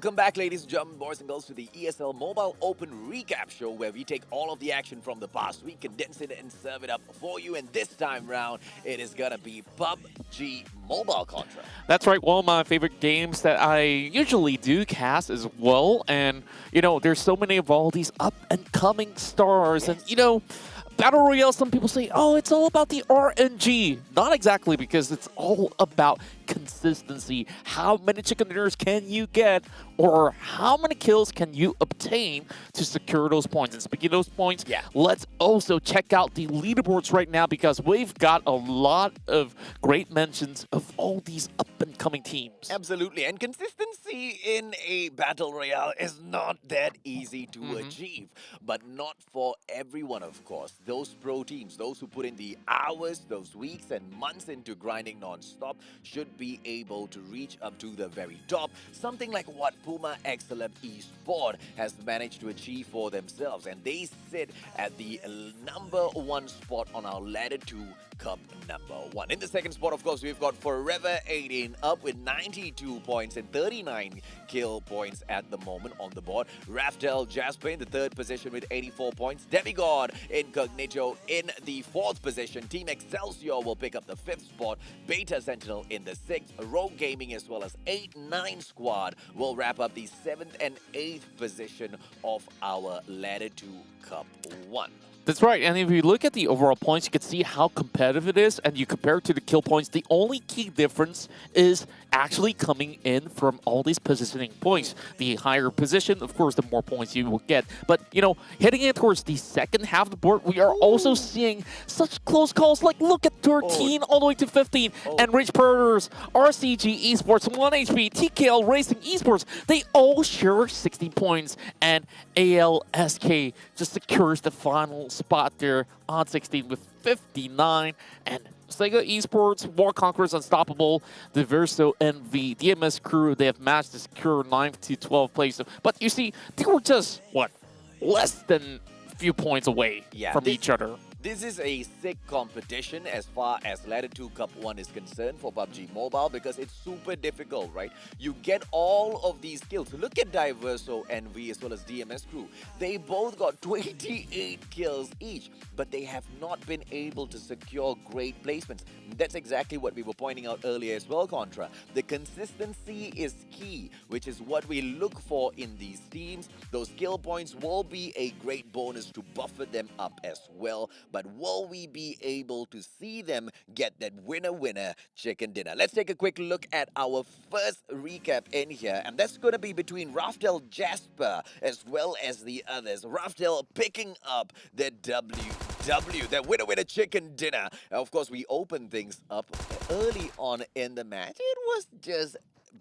Welcome back, ladies and gentlemen, boys and girls, to the ESL Mobile Open Recap Show, where we take all of the action from the past week, condense it, and serve it up for you. And this time round, it is gonna be PUBG Mobile Contra. That's right, one of my favorite games that I usually do cast as well. And, there's so many of all these up-and-coming stars. Yes. And, Battle Royale, some people say, oh, it's all about the RNG. Not exactly, because it's all about consistency. How many chicken dinners can you get, or how many kills can you obtain to secure those points? And speaking of those points, let's also check out the leaderboards right now, because we've got a lot of great mentions of all these up-and-coming teams. Absolutely, and consistency in a Battle Royale is not that easy to achieve, but not for everyone, of course. Those pro teams, those who put in the hours, those weeks and months into grinding non-stop, should be able to reach up to the very top. Something like what PUMA X CELEB ESPORT has managed to achieve for themselves. And they sit at the #1 spot on our ladder to Cup #1. In the second spot, of course, we've got Forever 18 up with 92 points and 39 kill points at the moment on the board. Raftel Jasper in the third position with 84 points. Demigod Incognito in the fourth position. Team Excelsior will pick up the fifth spot. Beta Sentinel in the sixth. Rogue Gaming as well as 8-9 Squad will wrap up the seventh and eighth position of our ladder to Cup 1. That's right, and if you look at the overall points, you can see how competitive it is, and you compare it to the kill points, the only key difference is actually coming in from all these positioning points. The higher position, of course, the more points you will get. But, heading in towards the second half of the board, we are also seeing such close calls, like look at 13 all the way to 15, and Rich Predators, RCG Esports, 1HP, TKL Racing Esports, they all share 60 points, and ALSK just secures the final spot there on 16 with 59, and Sega Esports, War Conquerors Unstoppable, the Verso NV, DMS Crew, they have managed to secure 9th to 12th place. But you see, they were just, less than a few points away from each other. This is a sick competition as far as Ladder 2 Cup 1 is concerned for PUBG Mobile, because it's super difficult, right? You get all of these kills. Look at Diverso NV as well as DMS Crew. They both got 28 kills each, but they have not been able to secure great placements. That's exactly what we were pointing out earlier as well, Contra. The consistency is key, which is what we look for in these teams. Those kill points will be a great bonus to buffer them up as well. But will we be able to see them get that winner chicken dinner? Let's take a quick look at our first recap in here, and that's going to be between Raftel Jasper as well as the others. Raftel picking up the WW, that winner chicken dinner. Of course, we opened things up early on in the match. It was just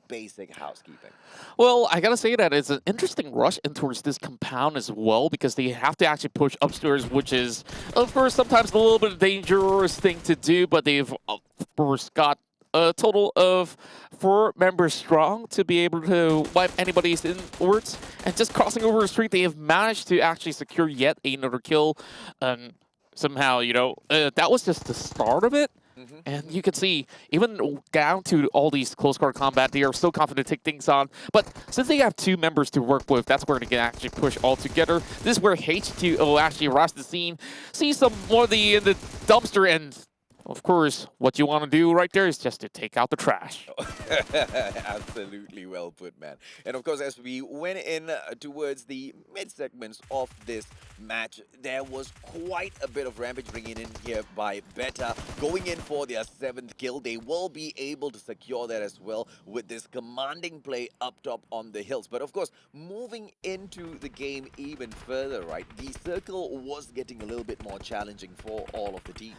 basic housekeeping. Well, I gotta say that it's an interesting rush in towards this compound as well, because they have to actually push upstairs, which is, of course, sometimes a little bit of dangerous thing to do, but they've, of course, got a total of 4 members strong to be able to wipe anybody's inwards. And just crossing over the street, they have managed to actually secure yet another kill. And somehow, that was just the start of it. And you can see, even down to all these close quarter combat, they are so confident to take things on. But since they have 2 members to work with, that's where they can actually push all together. This is where H2O actually arrives to the scene, sees some more in the dumpster, and of course, what you want to do right there is just to take out the trash. Absolutely well put, man. And of course, as we went in towards the mid-segments of this match, there was quite a bit of rampage bringing in here by Beta, going in for their 7th kill. They will be able to secure that as well with this commanding play up top on the hills. But of course, moving into the game even further, right, the circle was getting a little bit more challenging for all of the teams.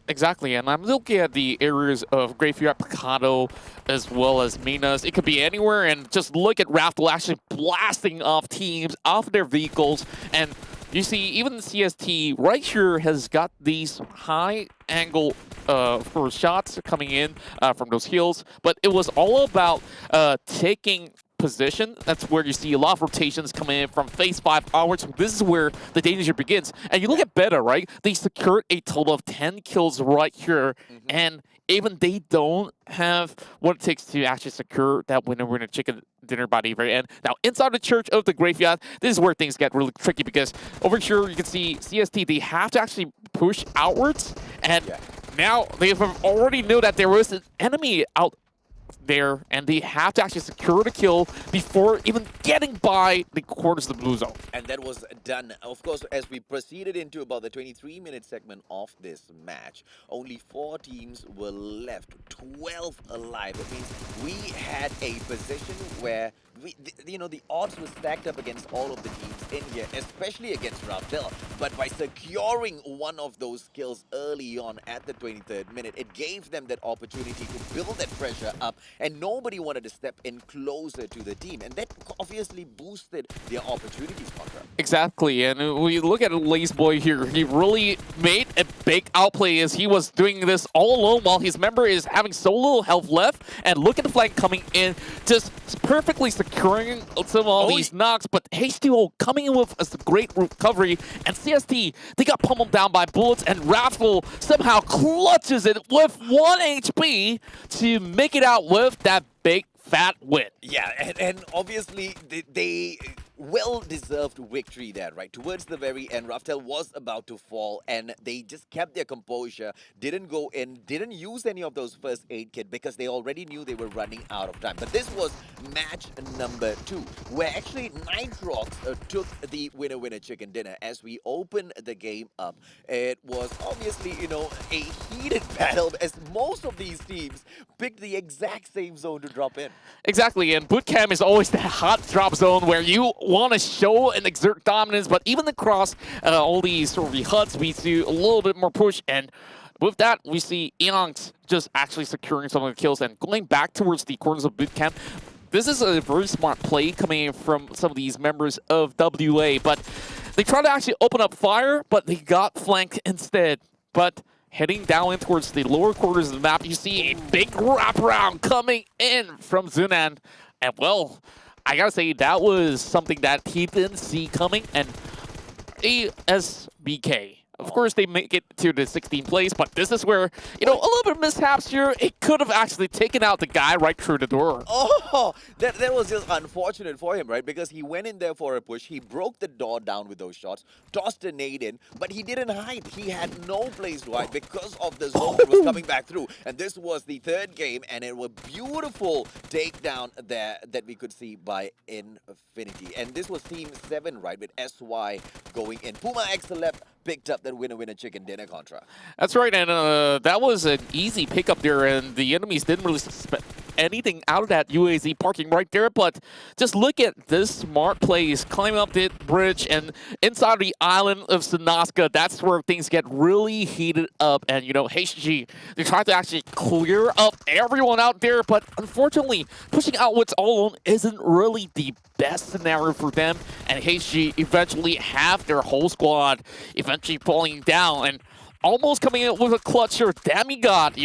Exactly. And I'm looking at the areas of Graveyard Picado as well as Minas. It could be anywhere, and just look at Raftel actually blasting off teams off their vehicles. And you see, even the CST right here has got these high angle for shots coming in from those hills. But it was all about taking position, that's where you see a lot of rotations coming in from phase 5 onwards. This is where the danger begins. And you look at Beta, right? They secured a total of 10 kills right here, and even they don't have what it takes to actually secure that winner chicken dinner by the very end. Now, inside the Church of the Graveyard, this is where things get really tricky because over here you can see CST, they have to actually push outwards, and now they have already know that there was an enemy out there, and they have to actually secure the kill before even getting by the quarters of the blue zone. And that was done. Of course, as we proceeded into about the 23-minute segment of this match, only 4 teams were left, 12 alive. It means we had a position where the odds were stacked up against all of the teams in here, especially against Erangel. But by securing one of those kills early on at the 23rd minute, it gave them that opportunity to build that pressure up, and nobody wanted to step in closer to the team. And that obviously boosted their opportunities, Contra. Exactly, and when you look at Lace Boy here, he really made a big outplay as he was doing this all alone while his member is having so little health left. And look at the flank coming in, just perfectly securing some of all these knocks, but H2O coming in with a great recovery, and CST, they got pummeled down by bullets, and Raffle somehow clutches it with 1 HP to make it out with that big fat win. Yeah, and obviously they well-deserved victory there, right? Towards the very end, Raftel was about to fall, and they just kept their composure, didn't go in, didn't use any of those first aid kit because they already knew they were running out of time. But this was match number 2, where actually Nitrox took the winner chicken dinner. As we opened the game up, it was obviously, a heated battle as most of these teams picked the exact same zone to drop in. Exactly, and bootcamp is always that hot drop zone where you want to show and exert dominance, but even across all these sort of huts, we see a little bit more push, and with that, we see Eonx just actually securing some of the kills and going back towards the corners of bootcamp. This is a very smart play coming in from some of these members of WA, but they tried to actually open up fire, but they got flanked instead. But heading down in towards the lower quarters of the map, you see a big wraparound coming in from Zunan. And well, I gotta say, that was something that he didn't see coming. And ASBK, of course, they make it to the 16th place, but this is where, a little bit of mishaps here. It could have actually taken out the guy right through the door. Oh, that was just unfortunate for him, right? Because he went in there for a push. He broke the door down with those shots, tossed a nade in, but he didn't hide. He had no place to hide because of the zone that was coming back through. And this was the 3rd game, and it was a beautiful takedown there that we could see by Infinity. And this was Team 7, right, with SY going in. PUMA X CELEB picked up that winner chicken dinner Contra. That's right, and that was an easy pickup there, and the enemies didn't really suspect anything out of that UAZ parking right there, but just look at this smart plays, climb up the bridge, and inside the island of Sanaska, that's where things get really heated up, and HG, they tried to actually clear up everyone out there, but unfortunately, pushing outwards all alone isn't really the best scenario for them, and HG eventually have their whole squad eventually falling down, and almost coming in with a clutch here. Demigod,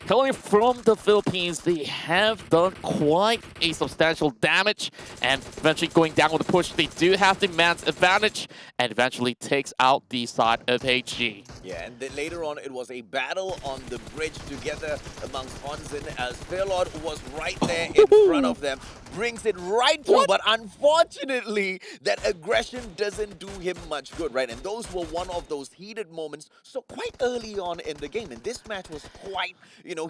coming from the Philippines, they have done quite a substantial damage, and eventually going down with a push. They do have the man's advantage, and eventually takes out the side of HG. Yeah, and then later on, it was a battle on the bridge together amongst Onsen, as Fairlord was right there in front of them, brings it right through, but unfortunately, that aggression doesn't do him much good, right? And those were one of those heated moments, so quite early on in the game, and this match was quite,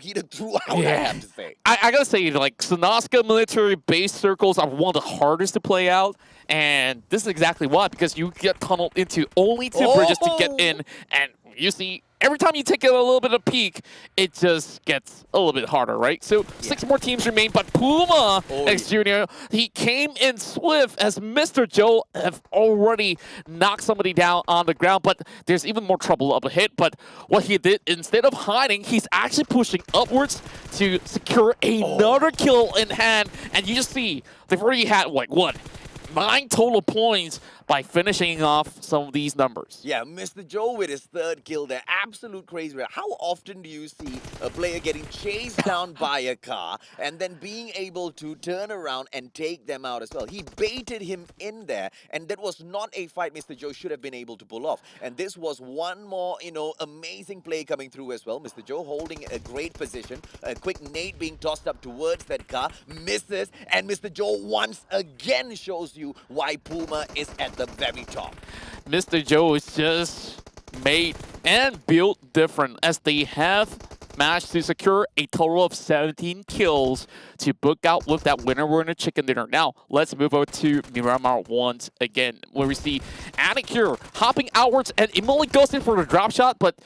heated throughout, I have to say. I gotta say, Sanaska military base circles are one of the hardest to play out, and this is exactly why, because you get tunneled into only 2 bridges to get in, and you see, every time you take a little bit of peek, it just gets a little bit harder, right? So 6 more teams remain, but PUMA X Jr., he came in swift as Mr. Joe have already knocked somebody down on the ground, but there's even more trouble up ahead. But what he did, instead of hiding, he's actually pushing upwards to secure another kill in hand. And you just see, they've already had, 9 total points, by finishing off some of these numbers. Yeah, Mr. Joe with his third kill there. Absolute crazy. How often do you see a player getting chased down by a car and then being able to turn around and take them out as well? He baited him in there, and that was not a fight Mr. Joe should have been able to pull off. And this was one more, amazing play coming through as well. Mr. Joe holding a great position. A quick nade being tossed up towards that car. Misses, and Mr. Joe once again shows you why PUMA is at the very top. Mr. Joe is just made and built different as they have managed to secure a total of 17 kills to book out with that winner chicken dinner. Now, let's move over to Miramar once again, where we see Anikir hopping outwards, and Imoli goes in for the drop shot, but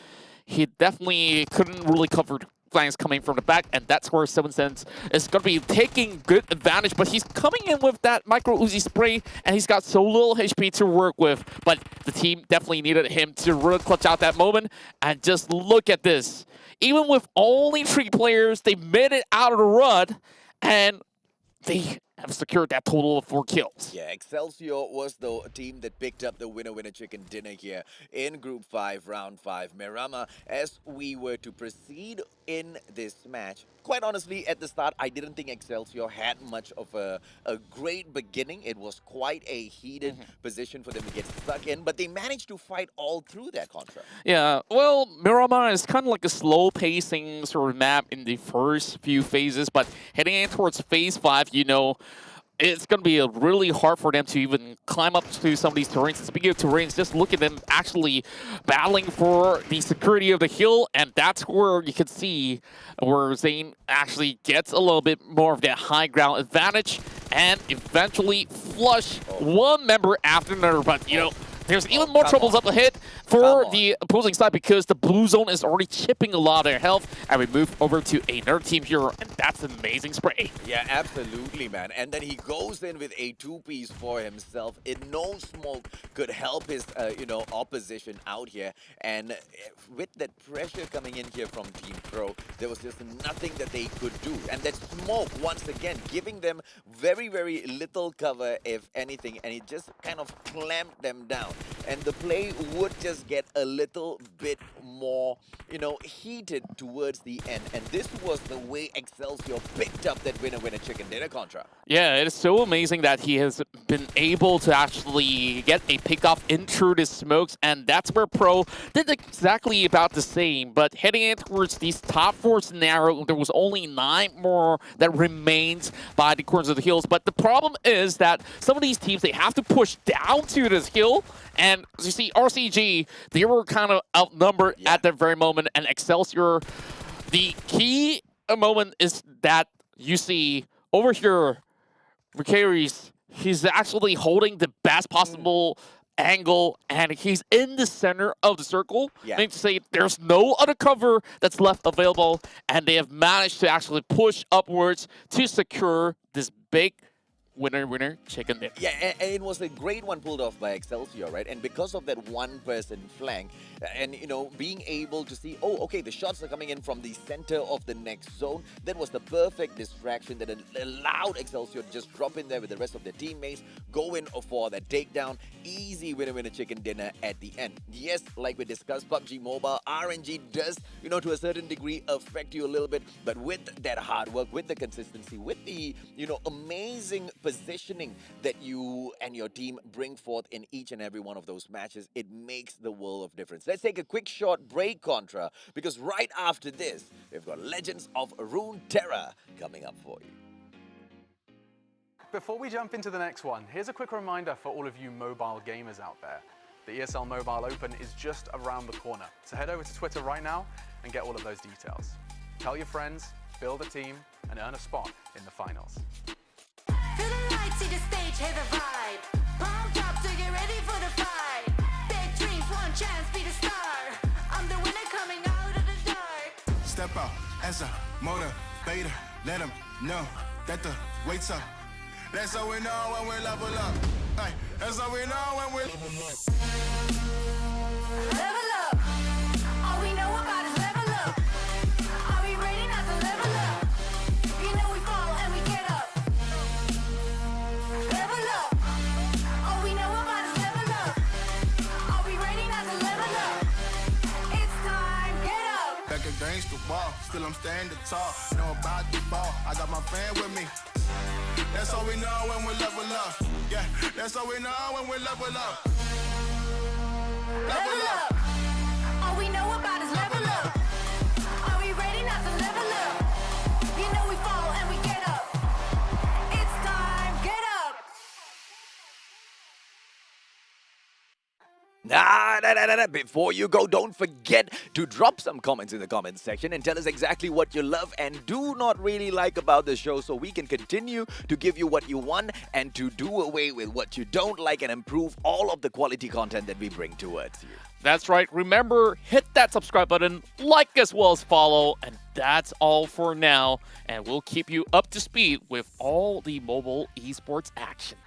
he definitely couldn't really cover flanks coming from the back, and that's where 7 Cents is going to be taking good advantage, but he's coming in with that micro Uzi spray, and he's got so little HP to work with, but the team definitely needed him to really clutch out that moment, and just look at this. Even with only 3 players, they made it out of the run, and they have secured that total of 4 kills. Yeah, Excelsior was the team that picked up the winner chicken dinner here in Group 5, Round 5. Miramar, as we were to proceed in this match, quite honestly, at the start, I didn't think Excelsior had much of a great beginning. It was quite a heated position for them to get stuck in, but they managed to fight all through that contract. Yeah, well, Miramar is kind of like a slow-pacing sort of map in the first few phases, but heading in towards Phase 5, it's going to be really hard for them to even climb up to some of these terrains. And speaking of terrains, just look at them actually battling for the security of the hill, and that's where you can see where Zane actually gets a little bit more of that high ground advantage and eventually flush one member after another. But, there's even more troubles up ahead for the opposing side because the blue zone is already chipping a lot of their health, and we move over to another team hero, and that's an amazing spray. Yeah, absolutely, man. And then he goes in with a 2-piece for himself. No smoke could help his, opposition out here. And with that pressure coming in here from Team Pro, there was just nothing that they could do. And that smoke, once again, giving them very, very little cover, if anything, and it just kind of clamped them down. And the play would just get a little bit more, heated towards the end. And this was the way Excelsior picked up that winner chicken dinner contract. Yeah, it is so amazing that he has been able to actually get a pickoff in through the smokes, and that's where Pro did exactly about the same. But heading in towards these top 4 scenario, there was only 9 more that remains by the corners of the hills. But the problem is that some of these teams, they have to push down to this hill. And as you see, RCG, they were kind of outnumbered at that very moment. And Excelsior, the key moment is that you see over here, Vicaries, he's actually holding the best possible angle, and he's in the center of the circle. Meaning to say there's no other cover that's left available, and they have managed to actually push upwards to secure this big winner chicken dinner. Yeah, and it was a great one pulled off by Excelsior, right? And because of that one-person flank, and being able to see, okay, the shots are coming in from the center of the next zone. That was the perfect distraction that allowed Excelsior to just drop in there with the rest of their teammates, go in for that takedown, easy winner chicken dinner at the end. Yes, like we discussed, PUBG Mobile, RNG does, to a certain degree affect you a little bit, but with that hard work, with the consistency, with the, amazing positioning that you and your team bring forth in each and every one of those matches, it makes the world of difference. Let's take a quick short break, Contra, because right after this, we've got Legends of Runeterra coming up for you. Before we jump into the next one, here's a quick reminder for all of you mobile gamers out there. The ESL Mobile Open is just around the corner, so head over to Twitter right now and get all of those details. Tell your friends, build a team, and earn a spot in the finals. Feel the light, see the stage, hear the vibe. Pumped up to get ready for the fight. Big dreams, one chance, be the star. I'm the winner coming out of the dark. Step out as a motivator. Let them know that the wait's up. That's how we know when we level up. Hey, that's how we know when we level up. Level up. All we know about is level up. Are we ready not to level up? You know we fall and we get up. Level up. All we know about is level against the wall, still I'm standing tall. Know about the ball, I got my fan with me. That's all we know when we level up. Yeah, that's all we know when we level up. Level up. All we know about is level up. Are we ready not to level up? You know we fall and we get up. It's time, get up. Before you go, don't forget to drop some comments in the comments section and tell us exactly what you love and do not really like about the show so we can continue to give you what you want and to do away with what you don't like and improve all of the quality content that we bring towards you. That's right. Remember, hit that subscribe button, like as well as follow, and that's all for now. And we'll keep you up to speed with all the mobile esports action.